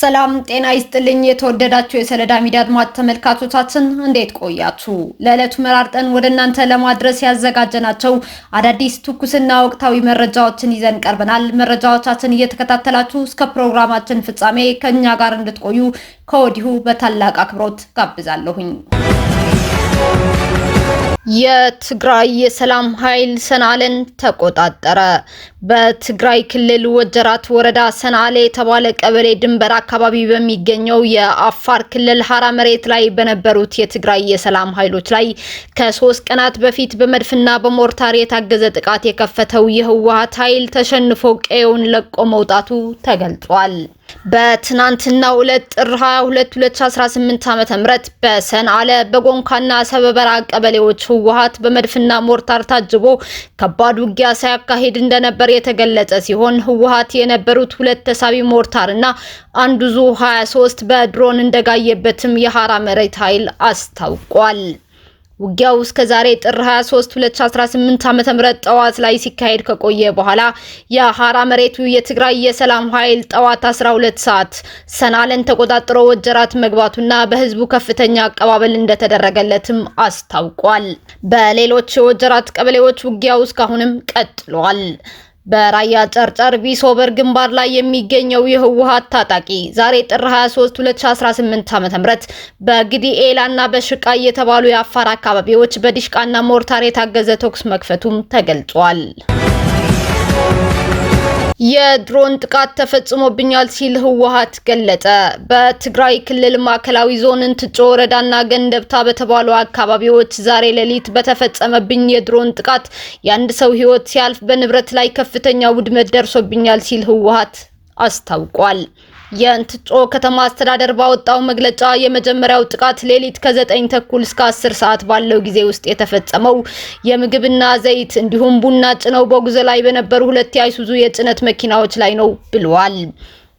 ሰላም ጤና ይስጥልኝ የተወደዳችሁ የሰለዳ ሚዲያ አድማጭ ተመልካቾቻችን እንዴት ቆያችሁ? ለዕለቱ መራርጠን ወደ እናንተ ለማድረስ ያዘጋጀናቸው አዳዲስ ትኩስና ወቅታዊ መረጃዎችን ይዘን ቀርበናል። መረጃዎቻችን እየተከታተላችሁ እስከ ፕሮግራማችን ፍጻሜ ከኛ ጋር እንድትቆዩ ከወዲሁ በታላቅ አክብሮት ጋብዛለሁኝ። የትግራይ የሰላም ኃይል ሰንዓለን ተቆጣጠረ። በትግራይ ክልል ወጀራት ወረዳ ሰንዓሌ የተባለ ቀበሌ ድንበር አካባቢ በሚገኘው የአፋር ክልል ሐራ መሬት ላይ በነበሩት የትግራይ የሰላም ኃይሎች ላይ ከ3 ቀናት በፊት በመድፍና በሞርታር የታገዘ ጥቃት የከፈተው የህወሓት ኃይል ተሸንፎ ቀየውን ለቆ መውጣቱ ተገልጿል። በትናንትናው ዕለት ጥር 22 2018 ዓ.ም በሰንዓለ በጎንካና ሰበበራ ቀበሌዎች ህወሓት በመድፍና ሞርታር ታጅቦ ከባድ ውጊያ ሲያካሂድ እንደነበር የተገለጸ ሲሆን ህወሓት የነበሩት 2 ተሳቢ ሞርታርና አንዱ ዙ 23 በድሮን እንደጋየበትም የሐራ መሬት ኃይል አስታውቋል። ውጊያው እስከ ዛሬ ጥር 23 2018 ዓ.ም ጠዋት ላይ ሲካሄድ ከቆየ በኋላ የሐራ መሬቱ የትግራይ የሰላም ኃይል ጠዋት 12 ሰዓት ሰንዓለን ተቆጣጥሮ ወጀራት መግባቱና በህዝቡ ከፍተኛ አቀባበል እንደተደረገለትም አስታውቋል። በሌሎች የወጀራት ቀበሌዎች ውጊያው እስካሁንም ቀጥሏል። በራያ ጨርጨር ቢሶበር ግንባር ላይ የሚገኘው የህወሓት ታጣቂ ዛሬ ጥር 23 2018 ዓ.ም በግዲኤላና በሽቃይ የተባሉ የአፋር አካባቢዎች በዲሽቃና ሞርታር የታገዘ ተኩስ መክፈቱም ተገልጿል። የድሮን ጥቃት ተፈጽሞብኛል ሲል ህወሓት ገለጸ። በትግራይ ክልል ማዕከላዊ ዞን እንትጮ ወረዳና ገንደብታ በተባሉ አካባቢዎች ዛሬ ሌሊት በተፈጸመብኝ የድሮን ጥቃት የአንድ ሰው ህይወት ሲያልፍ በንብረት ላይ ከፍተኛ ውድመት ደርሶብኛል ሲል ህወሓት አስታውቋል። የእንትጮ ከተማ አስተዳደር ባወጣው መግለጫ የመጀመሪያው ጥቃት ሌሊት ከ9 ተኩል እስከ 10 ሰዓት ባለው ጊዜ ውስጥ የተፈጸመው የምግብና ዘይት እንዲሁም ቡና ጭነው በጉዞ ላይ በነበሩ 2 የአይሱዙ የጭነት መኪናዎች ላይ ነው ብለዋል።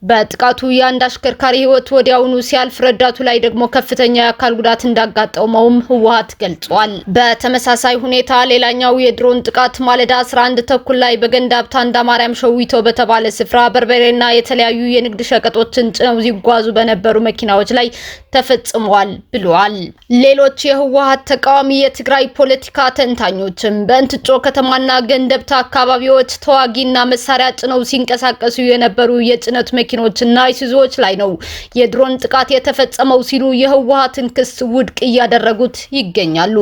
በጥቃቱ የአንድ አሽከርካሪ ህይወት ወዲያውኑ ሲያልፍ ረዳቱ ላይ ደግሞ ከፍተኛ የአካል ጉዳት እንዳጋጠመውም ህወሓት ገልጿል። በተመሳሳይ ሁኔታ ሌላኛው የድሮን ጥቃት ማለዳ 11 ተኩል ላይ በገንዳብታ እንዳማርያም ሸዊቶ በተባለ ስፍራ በርበሬና የተለያዩ የንግድ ሸቀጦችን ጭነው ሲጓዙ በነበሩ መኪናዎች ላይ ተፈጽሟል ብለዋል። ሌሎች የህወሓት ተቃዋሚ የትግራይ ፖለቲካ ተንታኞችም በእንትጮ ከተማና ገንደብታ አካባቢዎች ተዋጊና መሳሪያ ጭነው ሲንቀሳቀሱ የነበሩ የጭነት መኪኖችና አይሱዞች ላይ ነው የድሮን ጥቃት የተፈጸመው ሲሉ የህወሓትን ክስ ውድቅ እያደረጉት ይገኛሉ።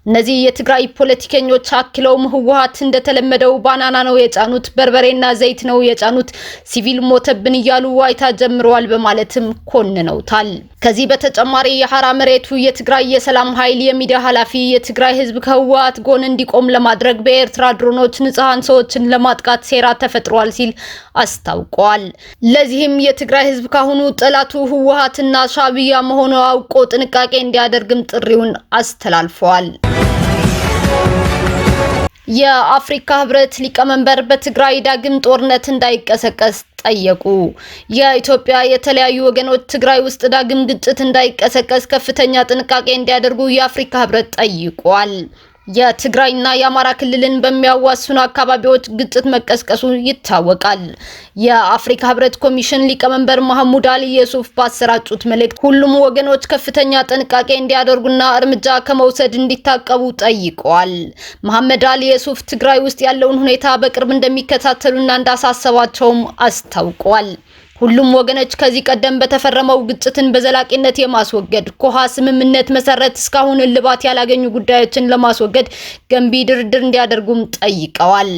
እነዚህ የትግራይ ፖለቲከኞች አክለውም ህወሓት እንደተለመደው ባናና ነው የጫኑት፣ በርበሬና ዘይት ነው የጫኑት፣ ሲቪል ሞተብን እያሉ ዋይታ ጀምረዋል በማለትም ኮንነውታል። ከዚህ በተጨማሪ የሐራ መሬቱ የትግራይ የሰላም ኃይል የሚዲያ ኃላፊ የትግራይ ህዝብ ከህወሓት ጎን እንዲቆም ለማድረግ በኤርትራ ድሮኖች ንጹሃን ሰዎችን ለማጥቃት ሴራ ተፈጥሯል ሲል አስታውቋል። ለዚህም የትግራይ ህዝብ ካሁኑ ጠላቱ ህወሓትና ሻዕቢያ መሆኑ አውቆ ጥንቃቄ እንዲያደርግም ጥሪውን አስተላልፈዋል። የአፍሪካ ህብረት ሊቀመንበር በትግራይ ዳግም ጦርነት እንዳይቀሰቀስ ጠየቁ። የኢትዮጵያ የተለያዩ ወገኖች ትግራይ ውስጥ ዳግም ግጭት እንዳይቀሰቀስ ከፍተኛ ጥንቃቄ እንዲያደርጉ የአፍሪካ ህብረት ጠይቋል። የትግራይና የአማራ ክልልን በሚያዋስኑ አካባቢዎች ግጭት መቀስቀሱ ይታወቃል። የአፍሪካ ህብረት ኮሚሽን ሊቀመንበር መሐሙድ አሊ የሱፍ ባሰራጩት መልእክት ሁሉም ወገኖች ከፍተኛ ጥንቃቄ እንዲያደርጉና እርምጃ ከመውሰድ እንዲታቀቡ ጠይቀዋል። መሐመድ አሊ የሱፍ ትግራይ ውስጥ ያለውን ሁኔታ በቅርብ እንደሚከታተሉና እንዳሳሰባቸውም አስታውቀዋል። ሁሉም ወገኖች ከዚህ ቀደም በተፈረመው ግጭትን በዘላቂነት የማስወገድ ኮሃ ስምምነት መሰረት እስካሁን እልባት ያላገኙ ጉዳዮችን ለማስወገድ ገንቢ ድርድር እንዲያደርጉም ጠይቀዋል።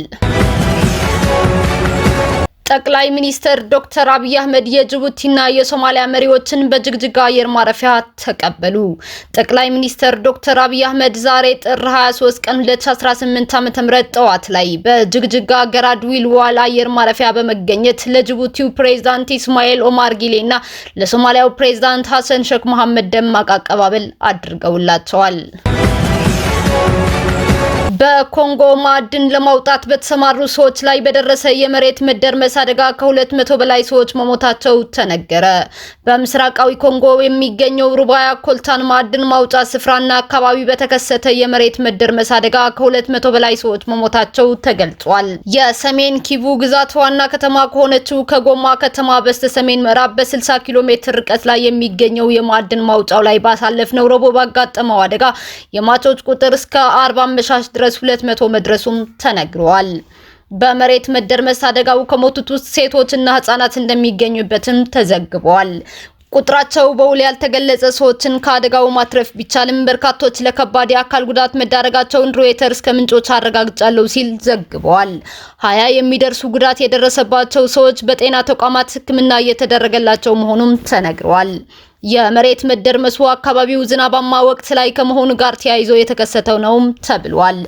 ጠቅላይ ሚኒስትር ዶክተር አብይ አህመድ የጅቡቲና የሶማሊያ መሪዎችን በጅግጅጋ አየር ማረፊያ ተቀበሉ። ጠቅላይ ሚኒስትር ዶክተር አብይ አህመድ ዛሬ ጥር 23 ቀን 2018 ዓ.ም ጠዋት ላይ በጅግጅጋ ገራድ ዊልዋል አየር ማረፊያ በመገኘት ለጅቡቲው ፕሬዝዳንት ኢስማኤል ኦማር ጊሌና ለሶማሊያው ፕሬዝዳንት ሐሰን ሼክ መሐመድ ደማቅ አቀባበል አድርገውላቸዋል። በኮንጎ ማዕድን ለማውጣት በተሰማሩ ሰዎች ላይ በደረሰ የመሬት መደርመስ አደጋ ከ200 በላይ ሰዎች መሞታቸው ተነገረ። በምስራቃዊ ኮንጎ የሚገኘው ሩባያ ኮልታን ማዕድን ማውጫ ስፍራና አካባቢ በተከሰተ የመሬት መደርመስ አደጋ ከ200 በላይ ሰዎች መሞታቸው ተገልጿል። የሰሜን ኪቩ ግዛት ዋና ከተማ ከሆነችው ከጎማ ከተማ በስተሰሜን ምዕራብ በ60 ኪሎ ሜትር ርቀት ላይ የሚገኘው የማዕድን ማውጫው ላይ ባሳለፍነው ረቡዕ ባጋጠመው አደጋ የሟቾች ቁጥር እስከ 40 አመሻሽ ድረስ 200 መድረሱም ተነግሯል። በመሬት መደርመስ አደጋው ከሞቱት ውስጥ ሴቶችና ህጻናት እንደሚገኙበትም ተዘግቧል። ቁጥራቸው በውል ያልተገለጸ ሰዎችን ከአደጋው ማትረፍ ቢቻልም በርካቶች ለከባድ የአካል ጉዳት መዳረጋቸውን ሮይተርስ ከምንጮች አረጋግጫለሁ ሲል ዘግቧል። 20 የሚደርሱ ጉዳት የደረሰባቸው ሰዎች በጤና ተቋማት ሕክምና እየተደረገላቸው መሆኑም ተነግሯል። የመሬት መደርመሱ አካባቢው ዝናባማ ወቅት ላይ ከመሆኑ ጋር ተያይዞ የተከሰተው ነው ተብሏል።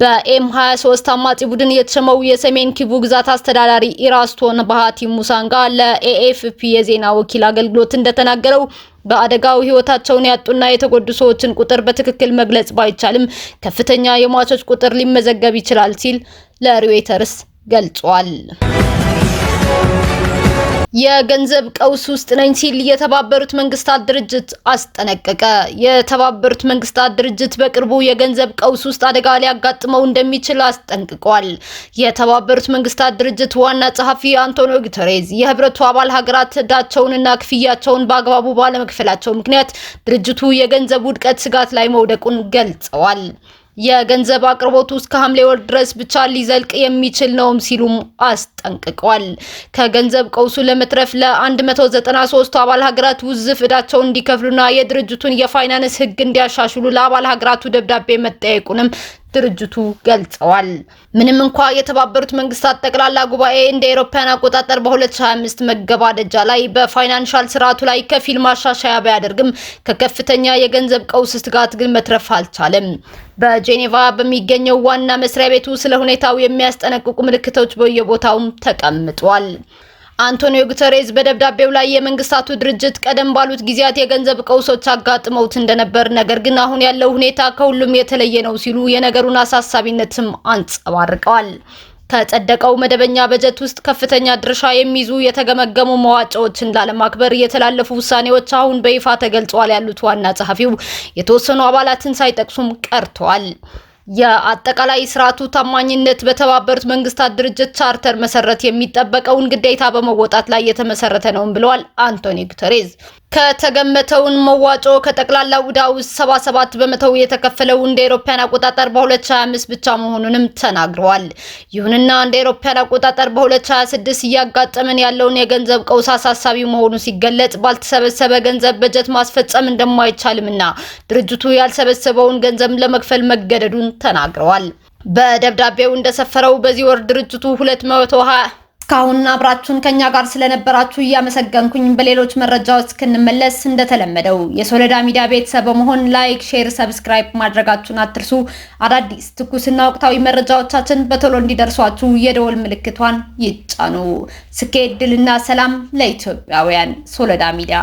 በኤም23 አማጺ ቡድን የተሸመው የሰሜን ኪቩ ግዛት አስተዳዳሪ ኢራስቶን ባህቲ ሙሳንጋ ለኤኤፍፒ የዜና ወኪል አገልግሎት እንደተናገረው በአደጋው ህይወታቸውን ያጡና የተጎዱ ሰዎችን ቁጥር በትክክል መግለጽ ባይቻልም ከፍተኛ የሟቾች ቁጥር ሊመዘገብ ይችላል ሲል ለሮይተርስ ገልጿል። የገንዘብ ቀውስ ውስጥ ነኝ ሲል የተባበሩት መንግስታት ድርጅት አስጠነቀቀ። የተባበሩት መንግስታት ድርጅት በቅርቡ የገንዘብ ቀውስ ውስጥ አደጋ ሊያጋጥመው እንደሚችል አስጠንቅቋል። የተባበሩት መንግስታት ድርጅት ዋና ጸሐፊ አንቶኒዮ ጉተሬዝ የህብረቱ አባል ሀገራት ዕዳቸውንና ክፍያቸውን በአግባቡ ባለመክፈላቸው ምክንያት ድርጅቱ የገንዘብ ውድቀት ስጋት ላይ መውደቁን ገልጸዋል። የገንዘብ አቅርቦቱ እስከ ሐምሌ ወር ድረስ ብቻ ሊዘልቅ የሚችል ነውም ሲሉም አስጠንቅቀዋል። ከገንዘብ ቀውሱ ለመትረፍ ለ193 አባል ሀገራት ውዝፍ ዕዳቸውን እንዲከፍሉና የድርጅቱን የፋይናንስ ህግ እንዲያሻሽሉ ለአባል ሀገራቱ ደብዳቤ መጠየቁንም ድርጅቱ ገልጸዋል። ምንም እንኳ የተባበሩት መንግስታት ጠቅላላ ጉባኤ እንደ አውሮፓውያን አቆጣጠር በ2025 መገባደጃ ላይ በፋይናንሻል ስርዓቱ ላይ ከፊል ማሻሻያ ቢያደርግም ከከፍተኛ የገንዘብ ቀውስ ስጋት ግን መትረፍ አልቻለም። በጄኔቫ በሚገኘው ዋና መስሪያ ቤቱ ስለ ሁኔታው የሚያስጠነቅቁ ምልክቶች በየቦታው ተቀምጧል። አንቶኒዮ ጉተሬዝ በደብዳቤው ላይ የመንግስታቱ ድርጅት ቀደም ባሉት ጊዜያት የገንዘብ ቀውሶች አጋጥመውት እንደነበር፣ ነገር ግን አሁን ያለው ሁኔታ ከሁሉም የተለየ ነው ሲሉ የነገሩን አሳሳቢነትም አንጸባርቀዋል። ከጸደቀው መደበኛ በጀት ውስጥ ከፍተኛ ድርሻ የሚይዙ የተገመገሙ መዋጮዎችን ላለማክበር የተላለፉ ውሳኔዎች አሁን በይፋ ተገልጸዋል ያሉት ዋና ጸሐፊው የተወሰኑ አባላትን ሳይጠቅሱም ቀርተዋል። የአጠቃላይ ስርዓቱ ታማኝነት በተባበሩት መንግስታት ድርጅት ቻርተር መሰረት የሚጠበቀውን ግዴታ በመወጣት ላይ የተመሰረተ ነው ብለዋል አንቶኒዮ ጉተሬዝ። ከተገመተውን መዋጮ ከጠቅላላው ዕዳ ውስጥ 77 በመቶ የተከፈለው እንደ አውሮፓውያን አቆጣጠር በ2025 ብቻ መሆኑንም ተናግረዋል። ይሁንና እንደ አውሮፓውያን አቆጣጠር በ2026 እያጋጠመን ያለውን የገንዘብ ቀውስ አሳሳቢ መሆኑ ሲገለጽ ባልተሰበሰበ ገንዘብ በጀት ማስፈጸም እንደማይቻልምና ድርጅቱ ያልሰበሰበውን ገንዘብ ለመክፈል መገደዱን ተናግረዋል። በደብዳቤው እንደሰፈረው በዚህ ወር ድርጅቱ 220 እስካሁን አብራችሁን ከኛ ጋር ስለነበራችሁ እያመሰገንኩኝ በሌሎች መረጃዎች እስክንመለስ እንደተለመደው የሶሎዳ ሚዲያ ቤተሰብ በመሆን ላይክ፣ ሼር፣ ሰብስክራይብ ማድረጋችሁን አትርሱ። አዳዲስ ትኩስና ወቅታዊ መረጃዎቻችን በቶሎ እንዲደርሷችሁ የደወል ምልክቷን ይጫኑ። ስኬት፣ ድልና ሰላም ለኢትዮጵያውያን። ሶሎዳ ሚዲያ